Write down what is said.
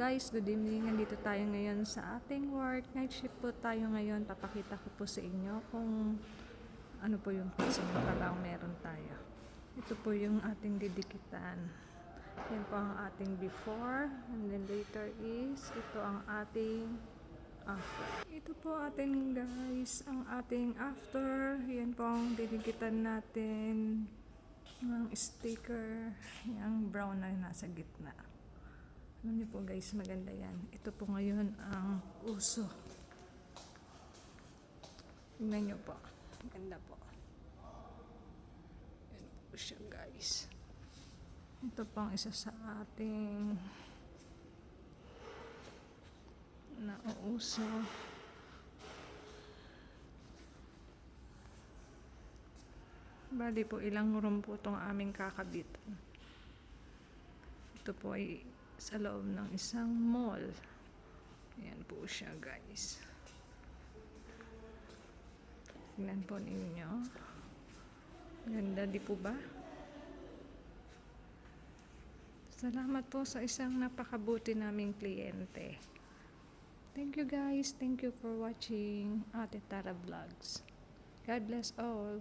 guys, good evening. Nandito tayo ngayon sa ating work. Night shift po tayo ngayon. Papakita ko po sa inyo kung ano po yung klaseng trabaho meron tayo. Ito po yung ating didikitan. Yan po ang ating before. And then later is, ito ang ating after. Ito po atin guys, ang ating after. Yan po ang didikitan natin ng sticker. Yung brown na nasa gitna. Alam niyo po guys, maganda yan. Ito po ngayon ang uso. Tingnan niyo po. Maganda po. Yan po siya guys. Ito pang isa sa ating nauuso. Bali po, ilang room po itong aming kakabitan. Ito po ay sa loob ng isang mall. Ayan po siya guys. Tingnan po ninyo. Ganda di po ba? Salamat po sa isang napakabuti naming kliyente. Thank you guys. Thank you for watching Ate Tara Vlogs. God bless all.